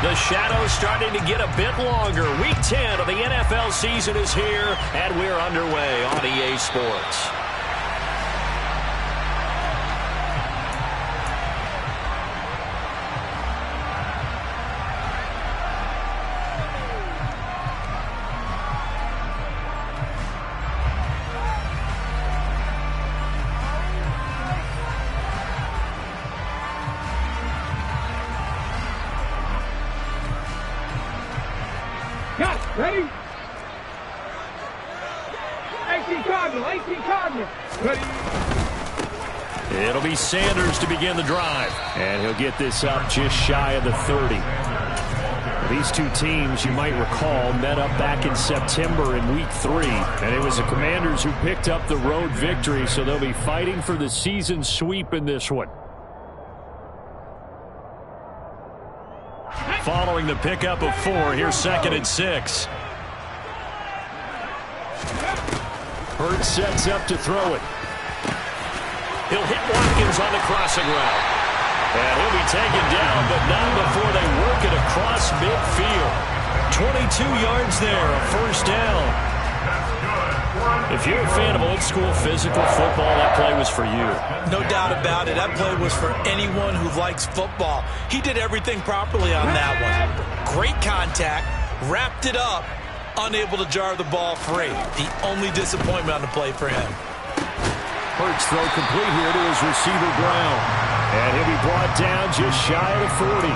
The shadow's starting to get a bit longer. Week 10 of the NFL season is here, and we're underway on EA Sports. Ready? 18 Cardinal, 18 Cardinal. Ready? It'll be Sanders to begin the drive. And he'll get this up just shy of the 30. These two teams, you might recall, met up back in September in Week 3. And it was the Commanders who picked up the road victory, so they'll be fighting for the season sweep in this one. Following the pickup of 4, here's 2nd and 6. Hurts sets up to throw it. He'll hit Watkins on the crossing route. And he'll be taken down, but not before they work it across midfield. 22 yards there, a first down. If you're a fan of old-school physical football, that play was for you. No doubt about it. That play was for anyone who likes football. He did everything properly on that one. Great contact, wrapped it up, unable to jar the ball free. The only disappointment on the play for him. Hurts throw complete here to his receiver, Brown. And he'll be brought down just shy of the 40.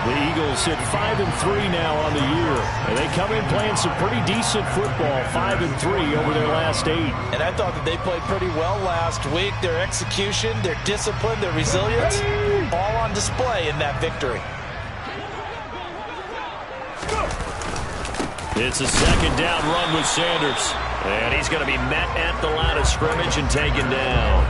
The Eagles sit 5-3 now on the year. And they come in playing some pretty decent football, 5-3 over their last 8. And I thought that they played pretty well last week. Their execution, their discipline, their resilience, all on display in that victory. It's a 2nd down run with Sanders. And he's going to be met at the line of scrimmage and taken down.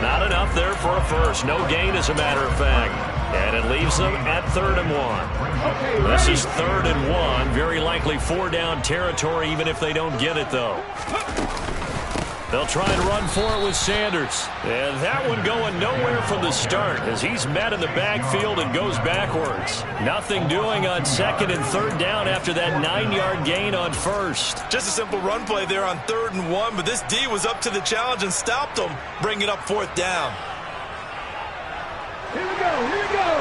Not enough there for a first. No gain, as a matter of fact. And it leaves them at 3rd and 1. This is 3rd and 1. Very likely 4-down territory, even if they don't get it, though. They'll try and run for it with Sanders. And that one going nowhere from the start as he's met in the backfield and goes backwards. Nothing doing on 2nd and 3rd down after that 9-yard gain on 1st. Just a simple run play there on 3rd and 1, but this D was up to the challenge and stopped them, bringing up 4th down. Here we go, here we go.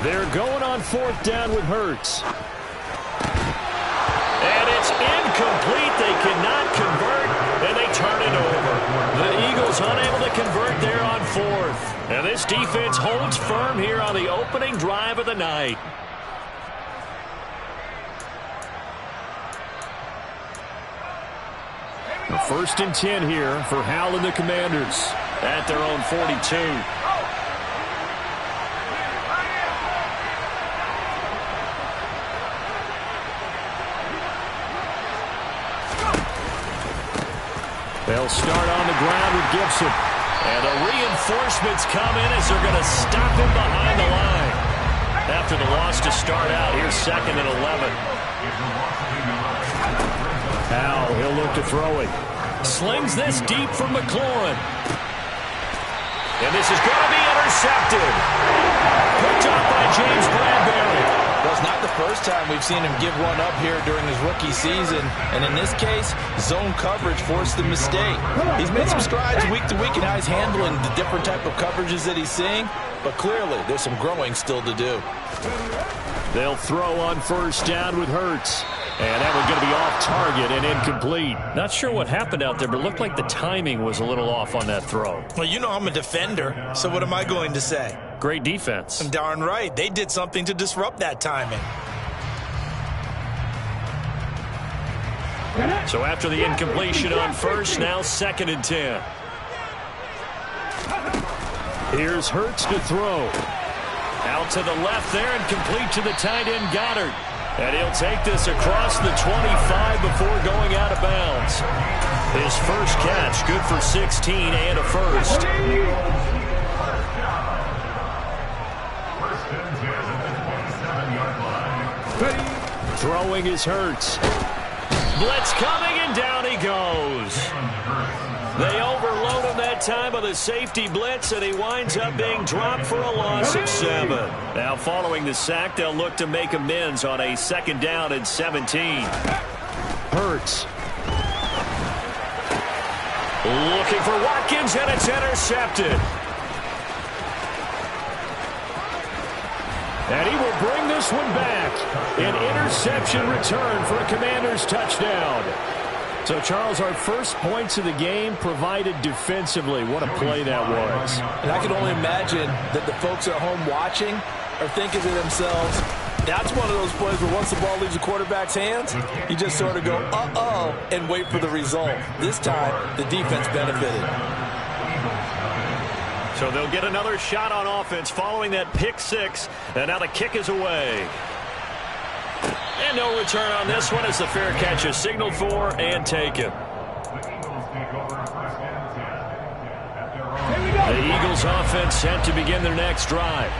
They're going on 4th down with Hurts. And it's incomplete. They cannot convert, and they turn it over. The Eagles unable to convert there on 4th. And this defense holds firm here on the opening drive of the night. The 1st and 10 here for Howell and the Commanders at their own 42. They'll start on the ground with Gibson. And the reinforcements come in as they're going to stop him behind the line. After the loss to start out, here's 2nd and 11. Howell, he'll look to throw it. Slings this deep from McLaurin. And this is going to be intercepted. Picked up by James Bradbury. Well, it's not the first time we've seen him give one up here during his rookie season. And in this case, zone coverage forced the mistake. He's made some strides week to week in how he's handling the different type of coverages that he's seeing. But clearly, there's some growing still to do. They'll throw on 1st down with Hurts. And that one's going to be off target and incomplete. Not sure what happened out there, but it looked like the timing was a little off on that throw. Well, you know I'm a defender, so what am I going to say? Great defense. Darn right. They did something to disrupt that timing. So after the incompletion on 1st, now 2nd and 10. Here's Hurts to throw. Out to the left there and complete to the tight end Goddard. And he'll take this across the 25 before going out of bounds. His first catch, good for 16 and a first. Throwing is Hurts. Blitz coming, and down he goes. They overload him that that time of the safety blitz, and he winds up being dropped for a loss of 7. Now, following the sack, they'll look to make amends on a 2nd down and 17. Hurts. Looking for Watkins, and it's intercepted. And he will bring this one back. An interception return for a Commanders touchdown. So, Charles, our first points of the game provided defensively. What a play that was. And I can only imagine that the folks at home watching are thinking to themselves, that's one of those plays where once the ball leaves the quarterback's hands, you just sort of go, uh-oh, and wait for the result. This time, the defense benefited. So they'll get another shot on offense following that pick 6, and now the kick is away. And no return on this one as the fair catch is signaled for and taken. The Eagles offense set to begin their next drive.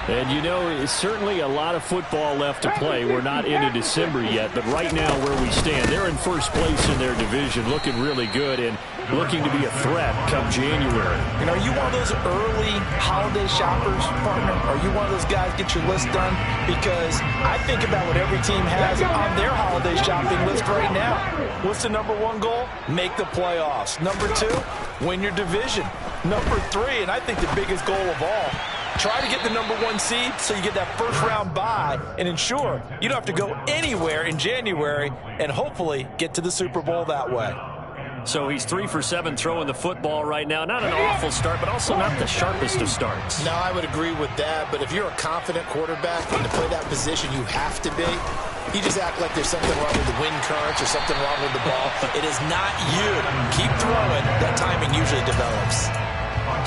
And, you know, it's certainly a lot of football left to play. We're not into December yet, but right now where we stand, they're in first place in their division, looking really good and looking to be a threat come January. And are you one of those early holiday shoppers, partner? Are you one of those guys get your list done? Because I think about what every team has on their holiday shopping list right now. What's the number 1 goal? Make the playoffs. Number 2, win your division. Number 3, and I think the biggest goal of all, try to get the number 1 seed so you get that first round bye and ensure you don't have to go anywhere in January and hopefully get to the Super Bowl that way. So he's 3 for 7 throwing the football right now. Not an awful start, but also not the sharpest of starts. No, I would agree with that. But if you're a confident quarterback and to play that position, you have to be. You just act like there's something wrong with the wind currents or something wrong with the ball. It is not you. Keep throwing. That timing usually develops.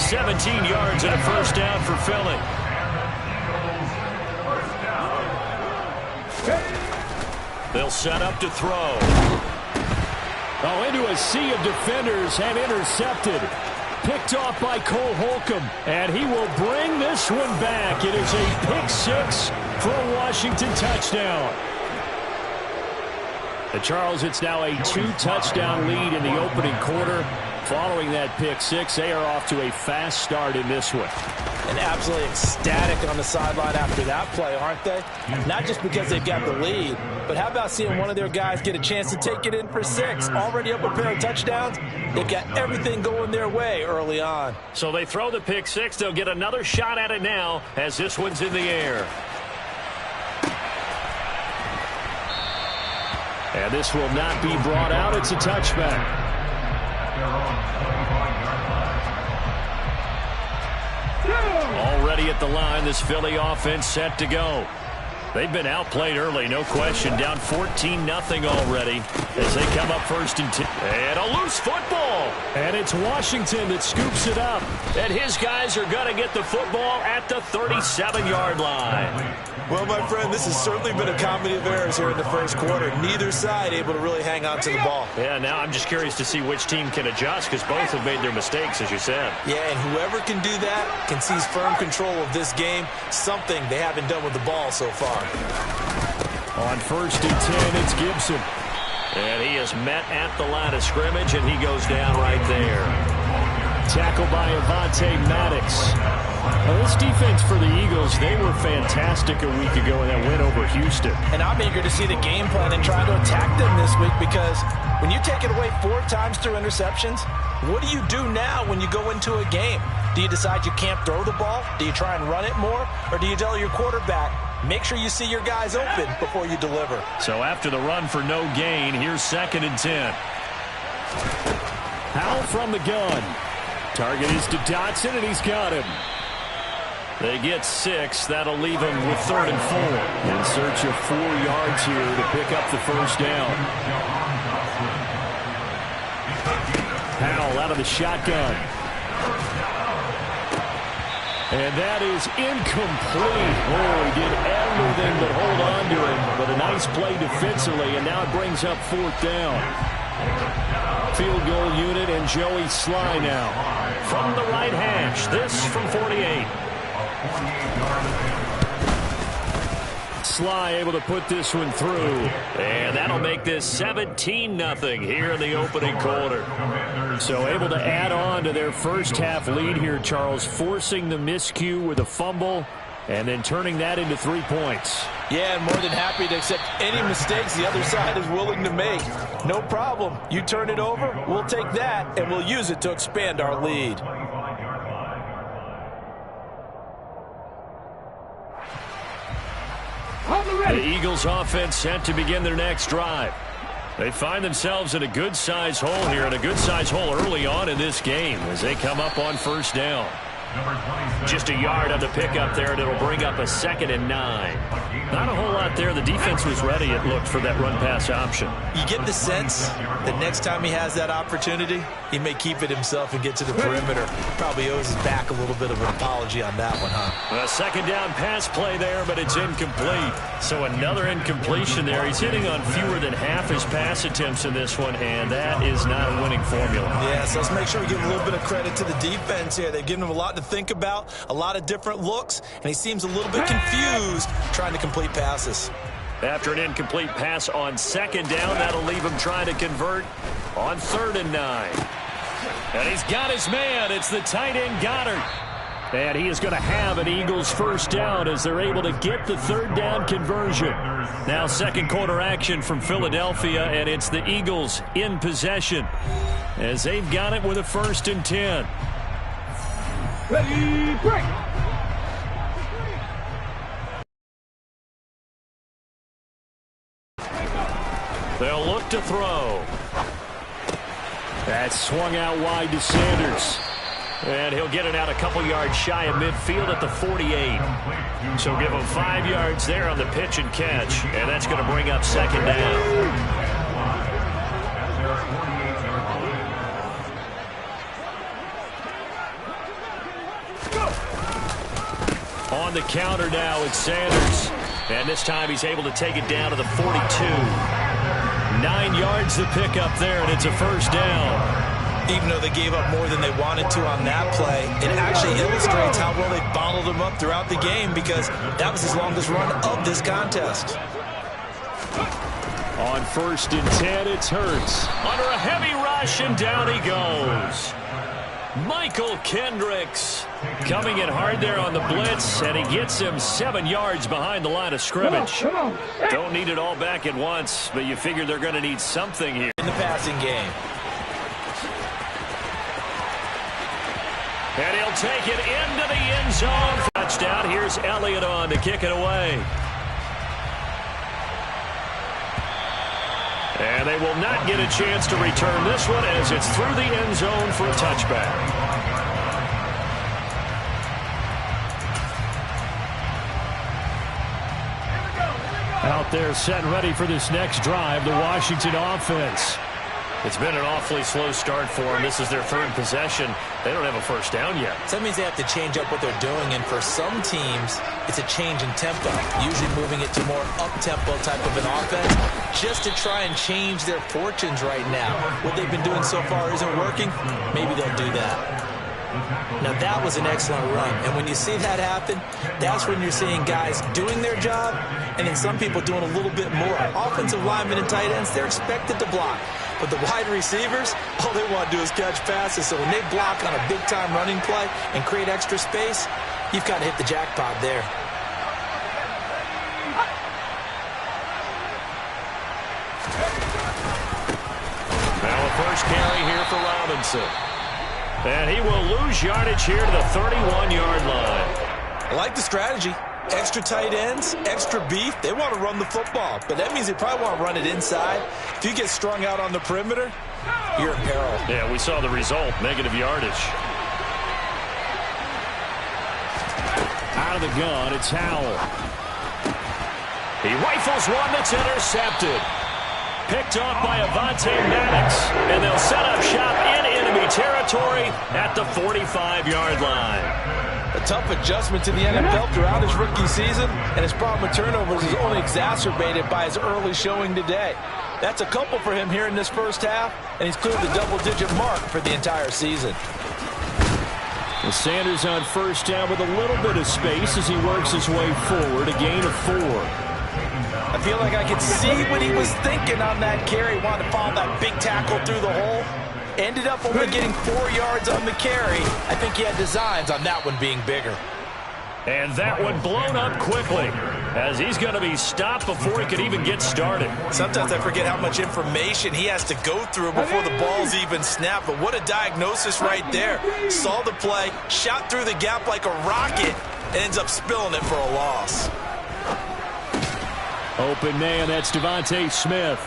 17 yards and a first down for Philly. They'll set up to throw. Oh, into a sea of defenders and intercepted. Picked off by Cole Holcomb, and he will bring this one back. It is a pick 6 for a Washington touchdown. And Charles, it's now a 2-touchdown lead in the opening quarter. Following that pick 6, they are off to a fast start in this one. And absolutely ecstatic on the sideline after that play, aren't they? Not just because they've got the lead, but how about seeing one of their guys get a chance to take it in for 6? Already up a pair of touchdowns. They've got everything going their way early on. So they throw the pick 6. They'll get another shot at it now as this one's in the air. And this will not be brought out. It's a touchback. Already at the line, this Philly offense set to go. They've been outplayed early, no question. Down 14-0 already as they come up 1st and 10. And a loose football. And it's Washington that scoops it up. And his guys are going to get the football at the 37-yard line. Well, my friend, this has certainly been a comedy of errors here in the first quarter. Neither side able to really hang on to the ball. Yeah, now I'm just curious to see which team can adjust because both have made their mistakes, as you said. Yeah, and whoever can do that can seize firm control of this game, something they haven't done with the ball so far. On 1st and 10, it's Gibson. And he is met at the line of scrimmage, and he goes down right there. Tackled by Avonte Maddox. Now, this defense for the Eagles, they were fantastic a week ago in that win over Houston. And I'm eager to see the game plan and try to attack them this week because when you take it away 4 times through interceptions, what do you do now when you go into a game? Do you decide you can't throw the ball? Do you try and run it more? Or do you tell your quarterback, make sure you see your guys open before you deliver? So after the run for no gain, here's 2nd and 10. Howell from the gun. Target is to Dotson, and he's got him. They get 6. That'll leave them with 3rd and 4. In search of 4 yards here to pick up the first down. Howell out of the shotgun. And that is incomplete. Oh, he did everything but hold on to him. But a nice play defensively, and now it brings up 4th down. Field goal unit and Joey Sly now. From the right hash, this from 48. Sly able to put this one through. And that'll make this 17-0 here in the opening quarter. So able to add on to their first half lead here, Charles, forcing the miscue with a fumble and then turning that into 3 points. Yeah, and more than happy to accept any mistakes the other side is willing to make. No problem. You turn it over, we'll take that, and we'll use it to expand our lead. The Eagles offense set to begin their next drive. They find themselves in a good-sized hole here, and a good-sized hole early on in this game as they come up on first down. Just a yard on the pickup there, and it'll bring up a 2nd and 9. Not a whole lot there. The defense was ready, it looked, for that run-pass option. You get the sense that next time he has that opportunity, he may keep it himself and get to the perimeter. Probably owes his back a little bit of an apology on that one, huh? A second down pass play there, but it's incomplete. So another incompletion there. He's hitting on fewer than half his pass attempts in this one, and that is not a winning formula. Yeah, so let's make sure we give a little bit of credit to the defense here. They've given him a lot to think about, a lot of different looks, and he seems a little bit confused trying to complete passes. After an incomplete pass on 2nd down, that'll leave him trying to convert on 3rd and 9. And he's got his man. It's the tight end Goddard. And he is going to have an Eagles first down as they're able to get the 3rd down conversion. Now second quarter action from Philadelphia, and it's the Eagles in possession as they've got it with a 1st and 10. Ready, break. They'll look to throw. That's swung out wide to Sanders. And he'll get it out a couple yards shy of midfield at the 48. So give him 5 yards there on the pitch and catch. And that's going to bring up 2nd down. On the counter now, it's Sanders. And this time he's able to take it down to the 42. 9 yards to pick up there, and it's a first down. Even though they gave up more than they wanted to on that play, it actually illustrates how well they bottled him up throughout the game, because that was his longest run of this contest. On 1st and 10, it's Hurts. Under a heavy rush, and down he goes. Michael Kendricks coming in hard there on the blitz, and he gets him 7 yards behind the line of scrimmage. Don't need it all back at once, but you figure they're going to need something here in the passing game. And he'll take it into the end zone. Touchdown. Here's Elliott on to kick it away. And they will not get a chance to return this one as it's through the end zone for a touchback. Out there set and ready for this next drive, the Washington offense. It's been an awfully slow start for them. This is their 3rd possession. They don't have a first down yet. So that means they have to change up what they're doing, and for some teams, it's a change in tempo, usually moving it to more up-tempo type of an offense, just to try and change their fortunes right now. What they've been doing so far isn't working. Maybe they'll do that. Now, that was an excellent run, and when you see that happen, that's when you're seeing guys doing their job, and then some people doing a little bit more. Offensive linemen and tight ends, they're expected to block. But the wide receivers, all they want to do is catch passes. So when they block on a big-time running play and create extra space, you've got to hit the jackpot there. Now a first carry here for Robinson. And he will lose yardage here to the 31-yard line. I like the strategy. Extra tight ends, extra beef. They want to run the football, but that means they probably want to run it inside. If you get strung out on the perimeter, you're in peril. Yeah, we saw the result, negative yardage. Out of the gun, it's Howell. He rifles one that's intercepted. Picked off by Avonte Maddox, and they'll set up shop in enemy territory at the 45-yard line. A tough adjustment to the NFL throughout his rookie season, and his problem with turnovers is only exacerbated by his early showing today. That's a couple for him here in this first half, and he's cleared the double-digit mark for the entire season. Well, Sanders on first down with a little bit of space as he works his way forward, a gain of 4. feel like I could see what he was thinking on that carry. Wanted to follow that big tackle through the hole. Ended up only getting 4 yards on the carry. I think he had designs on that one being bigger. And that one blown up quickly as he's going to be stopped before he could even get started. Sometimes I forget how much information he has to go through before the ball's even snapped. But what a diagnosis right there. Saw the play, shot through the gap like a rocket, and ends up spilling it for a loss. Open man, that's Devontae Smith.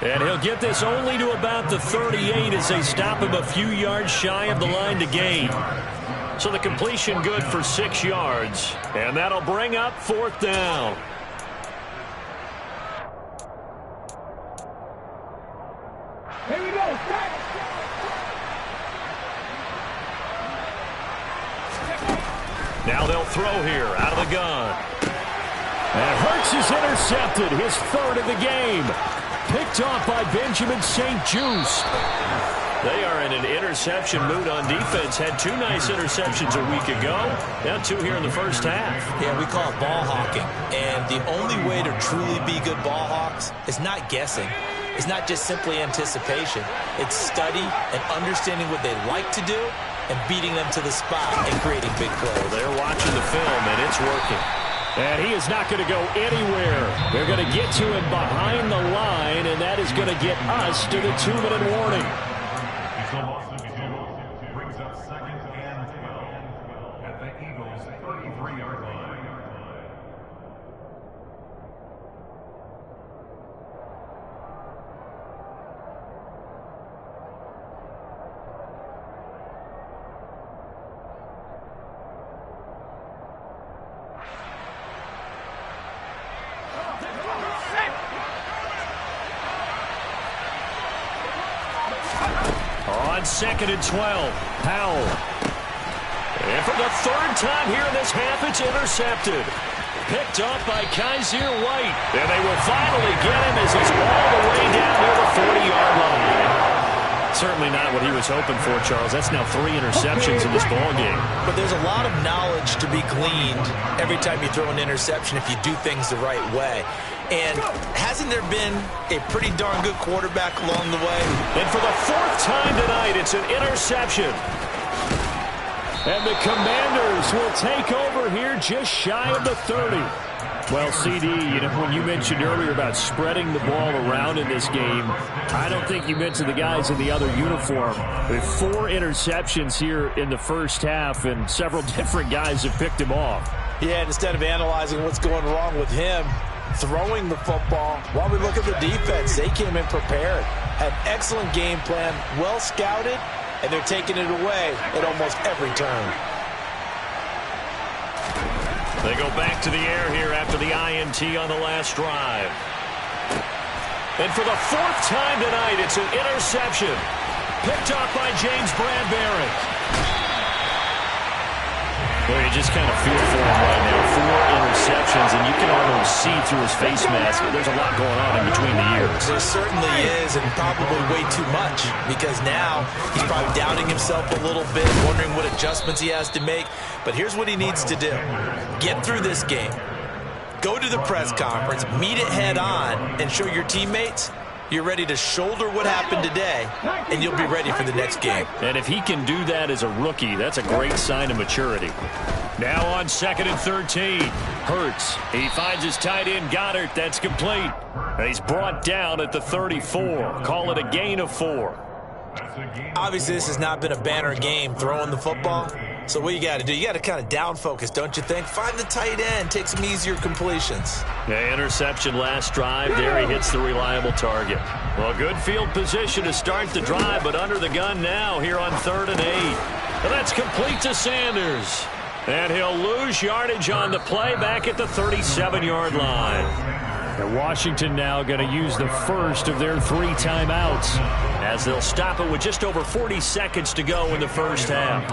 And he'll get this only to about the 38 as they stop him a few yards shy of the line to gain. So the completion good for 6 yards. And that'll bring up 4th down. Here we go. Start. Now they'll throw here out of the gun. And Hurts is intercepted, his 3rd of the game. Picked off by Benjamin St-Juste. They are in an interception mood on defense. Had 2 nice interceptions a week ago. Now 2 here in the first half. Yeah, we call it ball hawking. And the only way to truly be good ball hawks is not guessing. It's not just simply anticipation. It's study and understanding what they like to do and beating them to the spot and creating big plays. They're watching the film, and it's working. And he is not going to go anywhere. They're going to get to him behind the line, and that is going to get us to the 2-minute warning. Brings up 2nd and 12 at the Eagles' 33-yard line. On 2nd and 12, Powell. And for the 3rd time here in this half, it's intercepted. Picked off by Kaiser White. And they will finally get him as he's all the way down near the 40-yard line. Certainly not what he was hoping for, Charles. That's now 3 interceptions in this ballgame. But there's a lot of knowledge to be gleaned every time you throw an interception if you do things the right way. And hasn't there been a pretty darn good quarterback along the way? And for the 4th time tonight, it's an interception. And the Commanders will take over here just shy of the 30. Well, CD, when you mentioned earlier about spreading the ball around in this game, I don't think you mentioned the guys in the other uniform. With 4 interceptions here in the first half, and several different guys have picked him off. Yeah, and instead of analyzing what's going wrong with him, throwing the football, while we look at the defense, they came in prepared, had excellent game plan, well scouted, and they're taking it away at almost every turn. They go back to the air here after the INT on the last drive. And for the 4th time tonight, it's an interception. Picked off by James Bradbury. Well, you just kind of feel for him right now. 4 interceptions, and you can almost see through his face mask. There's a lot going on in between the ears. There certainly is, and probably way too much, because now he's probably doubting himself a little bit, wondering what adjustments he has to make. But here's what he needs to do. Get through this game. Go to the press conference, meet it head on, and show your teammates you're ready to shoulder what happened today, and you'll be ready for the next game. And if he can do that as a rookie, that's a great sign of maturity. Now on 2nd and 13, Hurts. He finds his tight end, Goddard. That's complete. And he's brought down at the 34. Call it a gain of 4. Obviously, this has not been a banner game throwing the football. So what you got to do, you got to kind of down focus, don't you think? Find the tight end, take some easier completions. Yeah, interception last drive. There he hits the reliable target. Well, good field position to start the drive, but under the gun now here on 3rd and 8. And that's complete to Sanders. And he'll lose yardage on the play back at the 37-yard line. And Washington now going to use the first of their 3 timeouts, as they'll stop it with just over 40 seconds to go in the first half.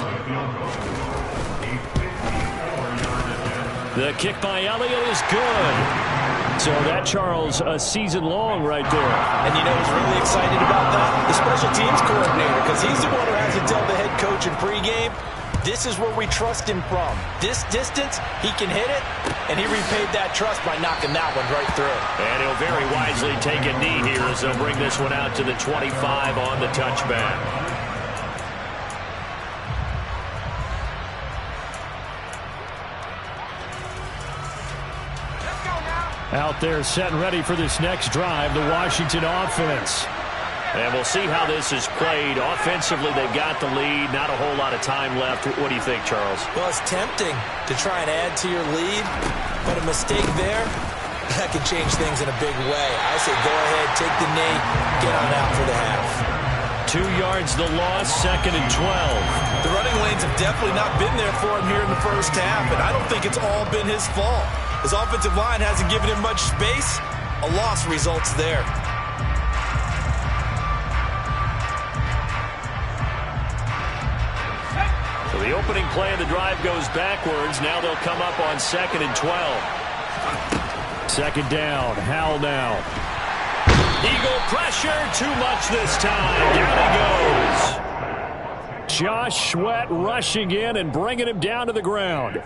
The kick by Elliott is good. So that, Charles, a season long right there. And you know who's really excited about that? The special teams coordinator, because he's the one who has to tell the head coach in pregame, this is where we trust him from. This distance, he can hit it, and he repaid that trust by knocking that one right through. And he'll very wisely take a knee here as they'll bring this one out to the 25 on the touchback. Out there set and ready for this next drive, the Washington offense. And we'll see how this is played. Offensively, they've got the lead. Not a whole lot of time left. What do you think, Charles? Well, it's tempting to try and add to your lead, but a mistake there, that could change things in a big way. I say go ahead, take the knee, get on out for the half. 2 yards the loss, 2nd and 12. The running lanes have definitely not been there for him here in the first half, and I don't think it's all been his fault. His offensive line hasn't given him much space. A loss results there. So the opening play of the drive goes backwards. Now they'll come up on 2nd and 12. 2nd down, Howell now. Eagle pressure, too much this time. Down he goes. Josh Sweat rushing in and bringing him down to the ground.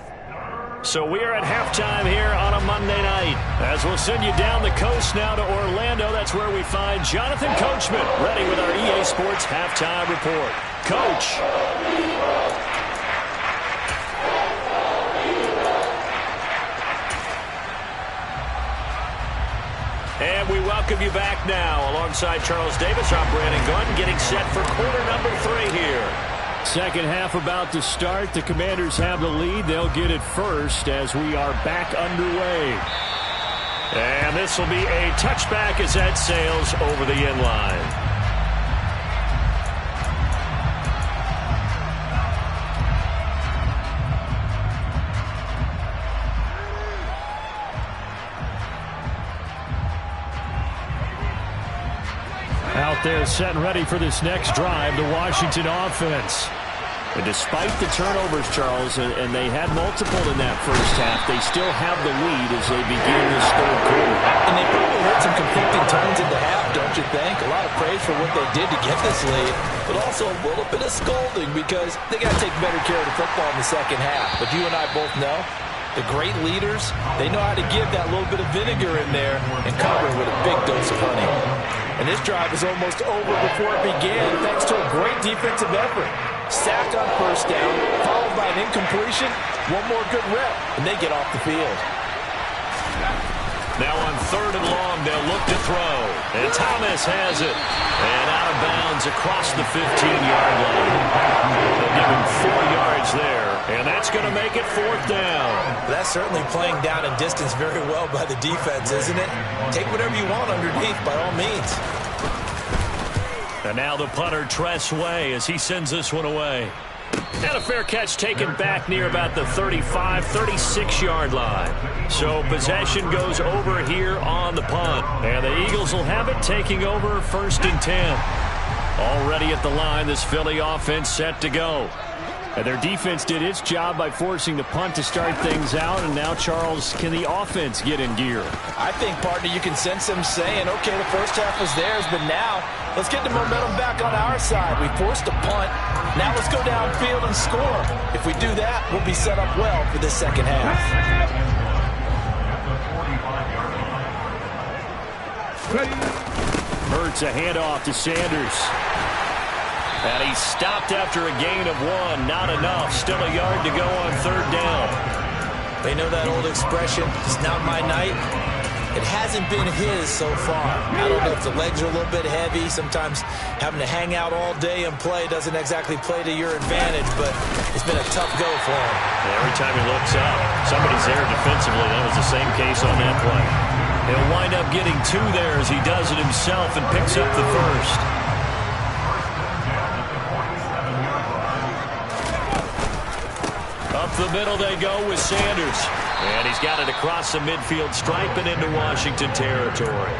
So we are at halftime here on a Monday night. As we'll send you down the coast now to Orlando. That's where we find Jonathan Coachman ready with our EA Sports halftime report. Coach. And we welcome you back now alongside Charles Davis. I'm Brandon Gordon getting set for quarter number 3 here. Second half about to start. The Commanders have the lead. They'll get it first as we are back underway. And this will be a touchback as that sails over the end line. Out there set and ready for this next drive, the Washington offense. And despite the turnovers, Charles, and they had multiple in that first half, they still have the lead as they begin this third quarter. And they probably heard some conflicting tones in the half, don't you think? A lot of praise for what they did to get this lead, but also a little bit of scolding because they got to take better care of the football in the second half. But you and I both know the great leaders, they know how to give that little bit of vinegar in there and cover it with a big dose of honey. And this drive is almost over before it began thanks to a great defensive effort. Sacked on first down, followed by an incompletion, one more good rep, and they get off the field. Now on 3rd and long, they'll look to throw. And Thomas has it. And out of bounds across the 15-yard line. They'll give him 4 yards there. And that's going to make it 4th down. That's certainly playing down and distance very well by the defense, isn't it? Take whatever you want underneath by all means. And now the punter, Tress Way, as he sends this one away. And a fair catch taken back near about the 35, 36-yard line. So possession goes over here on the punt. And the Eagles will have it taking over 1st and 10. Already at the line, this Philly offense set to go. And their defense did its job by forcing the punt to start things out. And now, Charles, can the offense get in gear? I think, partner, you can sense them saying, okay, the first half was theirs, but now let's get the momentum back on our side. We forced a punt. Now let's go downfield and score. If we do that, we'll be set up well for this second half. Hurts a handoff to Sanders. And he's stopped after a gain of 1. Not enough. Still a yard to go on 3rd down. They know that old expression, it's not my night. It hasn't been his so far. I don't know if the legs are a little bit heavy. Sometimes having to hang out all day and play doesn't exactly play to your advantage, but it's been a tough go for him. And every time he looks up, somebody's there defensively. That was the same case on that play. He'll wind up getting 2 there as he does it himself and picks up the first. Up the middle they go with Sanders. And he's got it across the midfield stripe and into Washington territory.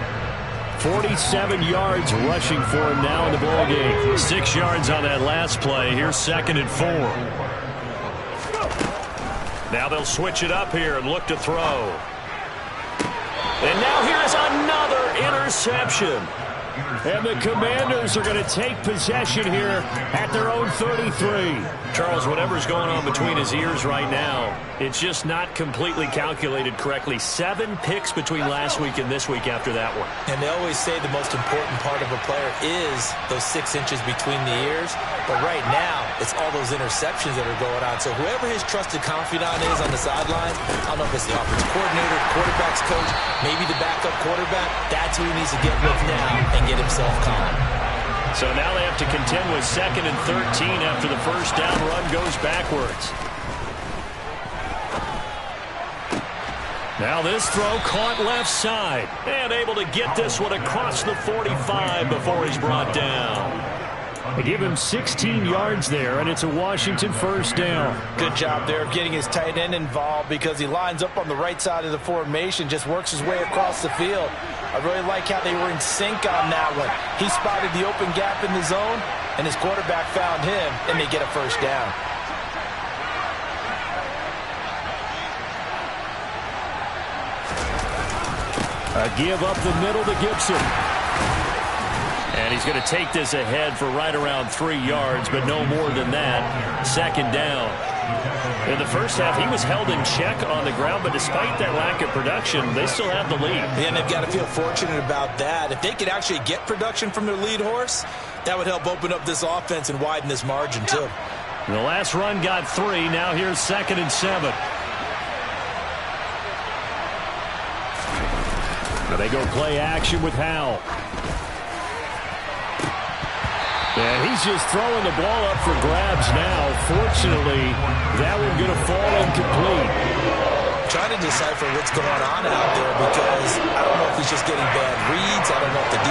47 yards rushing for him now in the ball game. 6 yards on that last play. Here's 2nd and 4. Now they'll switch it up here and look to throw. And now here's another interception. And the Commanders are going to take possession here at their own 33. Charles, whatever's going on between his ears right now, it's just not completely calculated correctly. 7 picks between last week and this week after that one. And they always say the most important part of a player is those 6 inches between the ears. But right now, it's all those interceptions that are going on. So whoever his trusted confidant is on the sidelines, I don't know if it's the offensive coordinator, quarterback's coach, maybe the backup quarterback, that's who he needs to get with now and get himself calm. So now they have to contend with 2nd and 13 after the first down run goes backwards. Now this throw caught left side and able to get this one across the 45 before he's brought down. They give him 16 yards there, and it's a Washington first down. Good job there of getting his tight end involved because he lines up on the right side of the formation, just works his way across the field. I really like how they were in sync on that one. He spotted the open gap in the zone, and his quarterback found him, and they get a first down. A give up the middle to Gibson. And he's going to take this ahead for right around 3 yards, but no more than that. 2nd down. In the first half, he was held in check on the ground, but despite that lack of production, they still have the lead. And they've got to feel fortunate about that. If they could actually get production from their lead horse, that would help open up this offense and widen this margin, too. The last run got 3. Now here's 2nd and 7. Now they go play action with Howell. And he's just throwing the ball up for grabs now. Fortunately, that one going to fall incomplete. Trying to decipher what's going on out there because I don't know if he's just getting bad reads. I don't know if the